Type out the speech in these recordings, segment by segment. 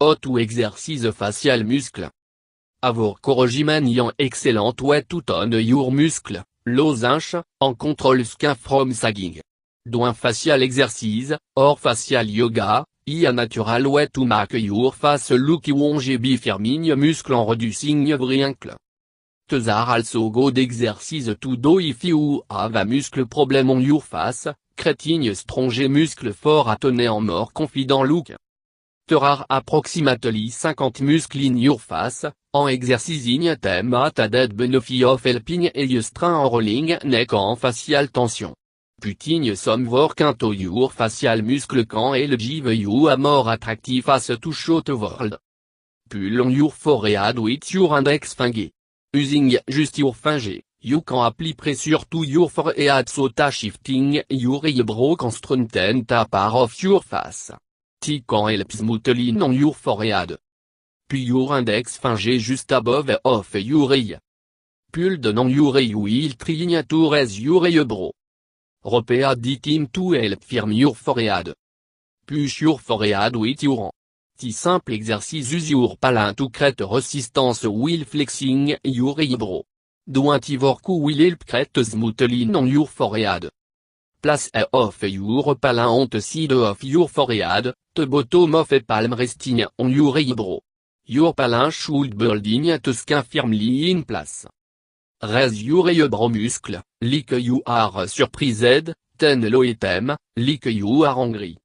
Auto exercice facial muscle. Avoir corrigimen yan excellent ouais tout on your muscle, losange, en contrôle skin from sagging. Doin facial exercice, or facial yoga, a natural way to make your face look wonge be firming muscle en reducing wrinkle. Tesar also good exercise to do if you have a muscle problem on your face, creating strong muscle fort atone en more confident look. There approximately 50 muscles in your face, en exercising them at a dead benefit of helping a strain en rolling neck en facial tension. Putting some work into your facial muscle can give you a more attractive face to show the world. Pull on your forehead with your index finger. Using just your finger, you can apply pressure to your forehead so that shifting your eyebrow can strengthen the part of your face. T can help smoothly on your forehead. Pull your index finger just above of your eye. Pull down on your eye while trying to raise your eyebrow. Repeat the team to help firm your forehead. Push your forehead with your hand. The simple exercise use your palm to create resistance while flexing your eyebrow. Don't work will help create smoothly on your forehead. Place a of your palm on the side of your forehead, the bottom of a palm resting on your eyebrow. Your palm should building to skin firmly in place. Raise your eyebrow muscle, like you are surprised, then lower them, like you are angry.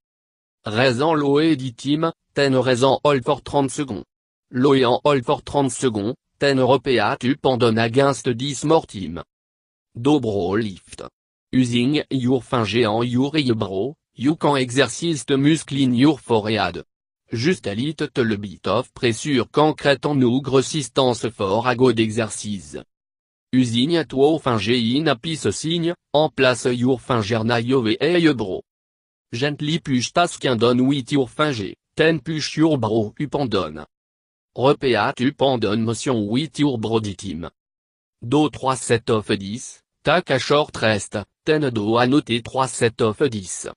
Raise en lower the team, then raise en hold for 30 seconds. Lower en hold for 30 seconds, then repeat up and down against this more team. Do brow lift. Using your finger on your eyebrow, you can exercise the muscle in your forehead. Just a little bit of pressure can create an resistance for a good exercise. Using two finger in a peace sign, en place your finger na your eyebrow. Gently push the skin down with your finger, then push your brow up and down. Repeat up and down motion with your body team. Do 3 sets of 10, take a short rest, then do another 3 sets of 10.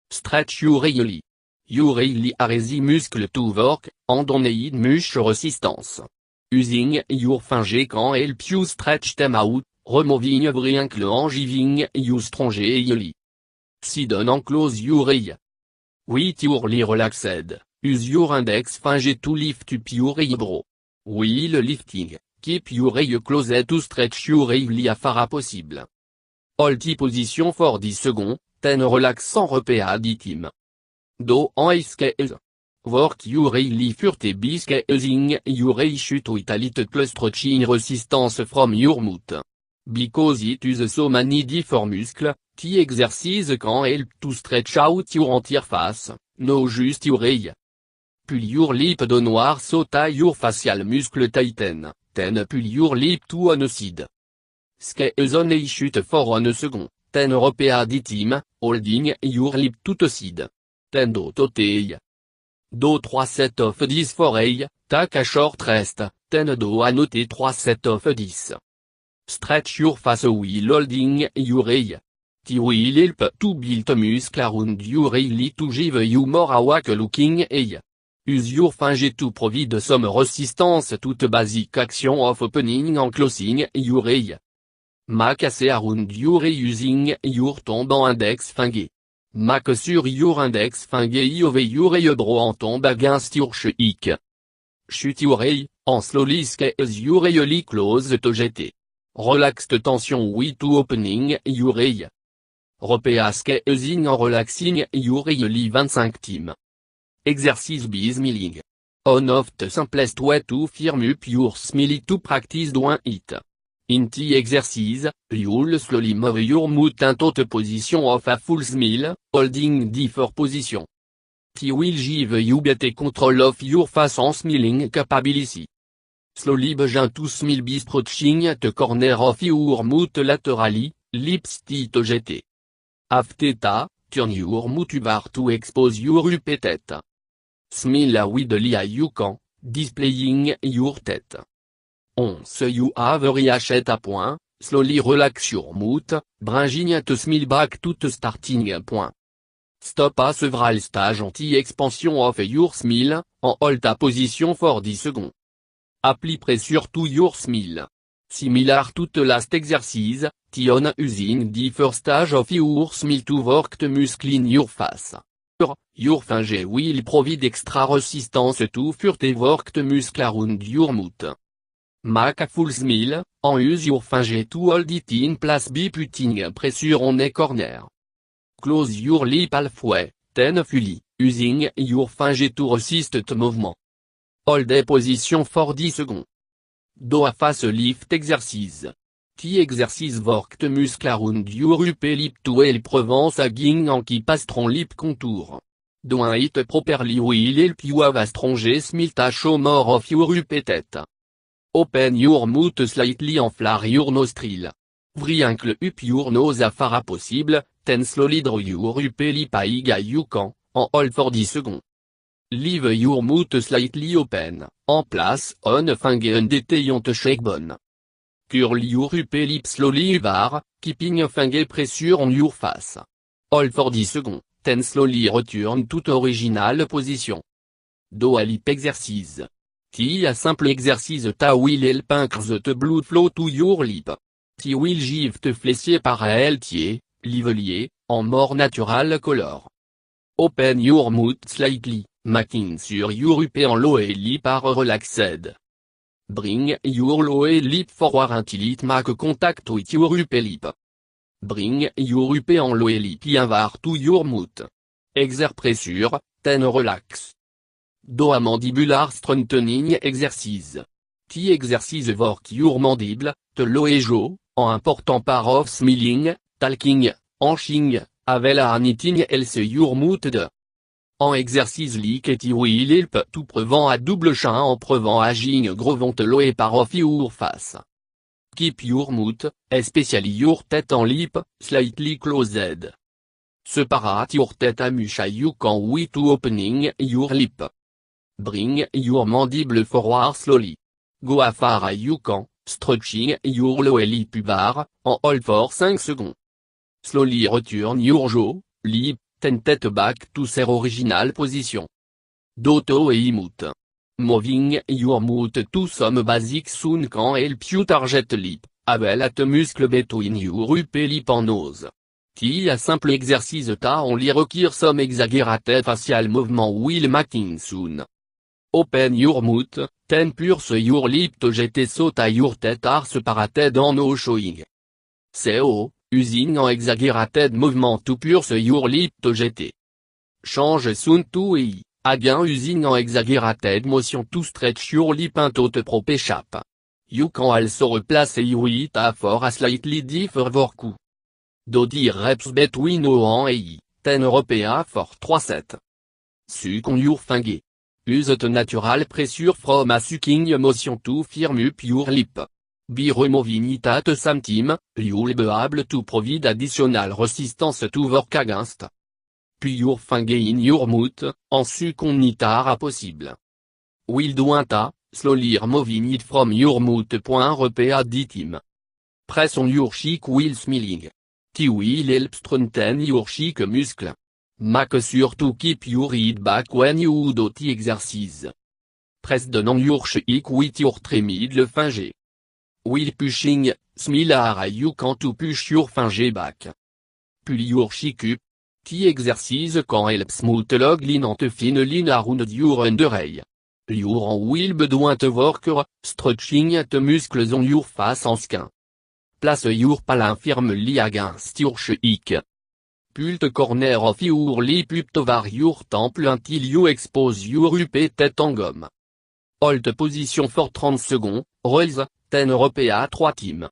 Stretch your really. You really are easy muscle to work, and on need much resistance. Using your finger can help you stretch them out, removing wrinkle and giving you strong really. Sit down and close your eye. With your eye relaxed, use your index finger to lift up your eyebrow. While lifting, keep your eye closed to stretch your eye as far as possible. Hold the position for 10 seconds, then relax sans repeat the team. Do en scales. Work your eye furte by squeezing your eye shut with a little plus stretching resistance from your mouth. Because it is so many different muscles, the exercise can help to stretch out your entire face, no just your eye. Pull your lip downward so that your facial muscle tighten, then pull your lip to one side. Squeeze on eye shut for 1 second, then repeat the team, holding your lip to the side. Then do to eye. Do 3 sets of 10 for eye, take a short rest, then do another 3 sets of 10. Stretch your face while holding your eye. It will help to build muscle around your eye to give you more awake looking eye. Use your finger to provide some resistance to the basic action of opening and closing your eye. Make around your eye using your thumb and index finger. Make sur your index finger over your eyebrow and thumb against your cheek. Shut your eye, and slowly squeeze your eye close to jet. Relax the tension with to opening your eye. Repeat squeezing and relaxing your eye 25 times. Exercise by smiling. One of the simplest way to firm up your smile to practice doing it. In the exercise, you'll slowly move your mouth into the position of a full smile, holding the 4 position. It will give you better control of your face and smiling capability. Slowly begin to smile by stretching the corner of your mouth laterally, lips tight jet. After that, turn your mouth bar to expose your upper teeth. Smile with the eye you can, displaying your teeth. Once you have reached a point, slowly relax your mouth, bringing the smile back to the starting point. Stop à several stage anti-expansion of your smile, en hold à position for 10 secondes. Apply pressure to your smile. Similar to the last exercise, tion using the first stage of your smile to work the muscle in your face. Your finger will provide extra resistance to further work the muscle around your mouth. Make a full smile, and use your finger to hold it in place by putting pressure on a corner. Close your lip halfway, then fully, using your finger to resist the movement. Hold a position for 10 seconds. Do a face lift exercise. The exercise work the muscle around your upper lip to help prevent sagging and keep a strong lip contour. Doing it properly will help you have a stronger smile to show more of your upper teeth. Open your mouth slightly and flare your nostril. Wrinkle up your nose as far as possible, then slowly draw your upper lip as high as you can, and hold for 10 seconds. Leave your mouth slightly open, en place on finger and détaillant cheekbone. Curl your upper lip slowly over, keeping finger pressure on your face. Hold for 10 seconds, then slowly return to original position. Do a lip exercise. T a simple exercise ta will help increase the blood flow to your lip. T will give te flessier par healthier, livelier, en more natural color. Open your mouth slightly, making sure your upper and lower lip are relaxed. Bring your lower lip forward until it make contact with your upper lip. Bring your upper and lower lip inward to your mouth. Exert pressure, then relax. Do a mandibular strengthening exercise. T exercise work your mandible, the lower jaw, en important part of smiling, talking, enching, avec la knitting else your mouth de. En exercice like it will help to prevent a double chin en prevent aging grovant lower part of your face. Keep your mouth, especially your teeth and lip, slightly closed. Separate your teeth as much as you can with opening your lip. Bring your mandible forward slowly. Go as far as you can, stretching your lower lip bar, and hold for 5 seconds. Slowly return your jaw, lip, then teeth back to their original position. Doto e mouth. Moving your mouth to some basic sound can help you target lip, avec at muscle between your upper lip and nose. T a simple exercise ta only require some exaggerated facial movement will making soon. Open your mouth, then purse your lip to get so that your teeth are separated and no showing. CO, using an exaggerated movement to purse your lip to get. Change soon to E, again using an exaggerated motion to stretch your lip into the proper shape. You can also replace it with a for a slightly different work. Do the reps between O and E, 10 rpa for 3 sets. Suck on your finger. Use the natural pressure from a sucking motion to firm up your lip. By removing it at the same time, you'll be able to provide additional resistance to work against. Put your finger in your mouth, en suck on it as possible. While doing that, slowly removing it from your mouth. Rpa the time. Press on your cheek while smiling. T will help strengthen your cheek muscle. Make sure to keep your head back when you do the exercise. Press down on your cheek with your three middle finger. While pushing, smile as you can to push your finger back. Pull your cheek up. The exercise can help smooth log line and fine line around your under eye. Your arm will be doing the work, stretching the muscles on your face and skin. Place your palm firmly against your cheek. Pull the corner of your lip up over your temple until you expose your upper teeth en gomme. Hold position for 30 seconds, raise, 10 rpa 3 times.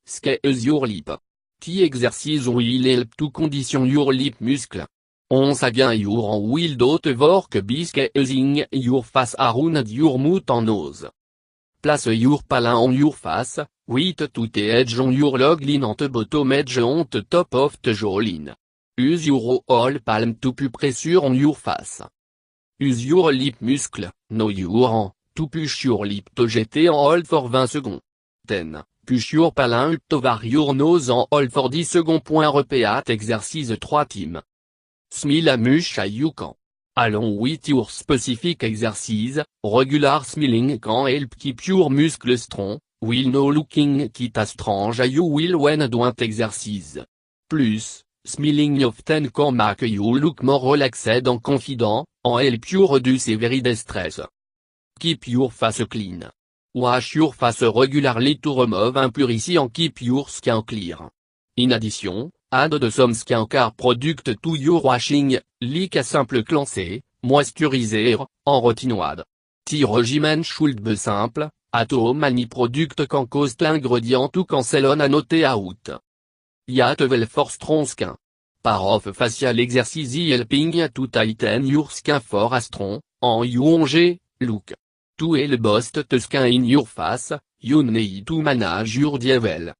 Squeeze your lip. The exercise will help to condition your lip muscle. Once again your arm will do the work by squeezing your face around your mouth and nose. Place your palm on your face, with to the edge on your log line and the bottom edge on the top of the jawline. Use your whole palm to put pressure on your face. Use your lip muscle, no your hand, to push your lip to get and hold for 20 seconds. Then, push your palm up over your nose and hold for 10 seconds. Repeat exercise 3 times. Smilamush Ayukan. Allons with your specific exercise, regular smiling can help keep your muscles strong, will no looking kit as strange you will when doing exercise. Plus, smiling often can make you look more relaxed and confident, and help you reduce everyday stress. Keep your face clean. Wash your face regularly to remove impurities and keep your skin clear. In addition, add some skincare product to your washing, like a simple cleanser, moisturizer, en routine. The regimen should be simple, at home any product can cost l'ingrédient to cancel on a note out. Yet well for strong skin. Part of facial exercise helping to tighten your skin for a strong, and young, look. To help boost the skin in your face, you need to manage your diet well.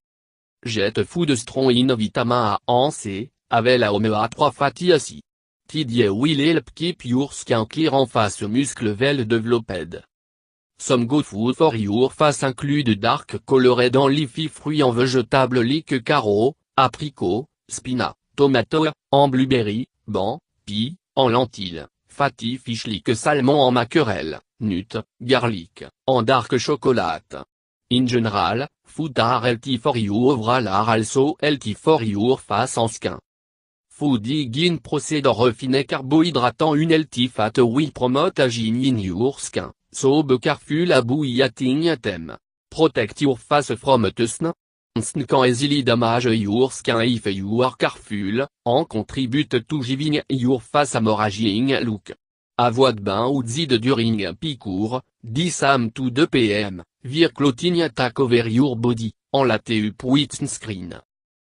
Get food strong in vitamin A and C, avec la omega-3 fatty acids. TDA will help keep your skin clear and face muscle well developed. Some good food for your face include dark colored and leafy fruits and vegetables like carrot, apricot, spinach, tomato, and blueberry, ban, pea, and lentilles, fatty fish like salmon and mackerel, nut, garlic, and dark chocolate. In general, food are healthy for you overall are also healthy for your face and skin. Fooding procedure refined carbohydrate and une healthy fat will promote aging in your skin, so be careful about eating them. Protect your face from the sun. Sun can easily damage your skin if you are careful, and contribute to giving your face a more aging look. Avoid bain ou zid during picour, 10 am to 2 pm, wear clothing attack over your body, en latte up with sunscreen.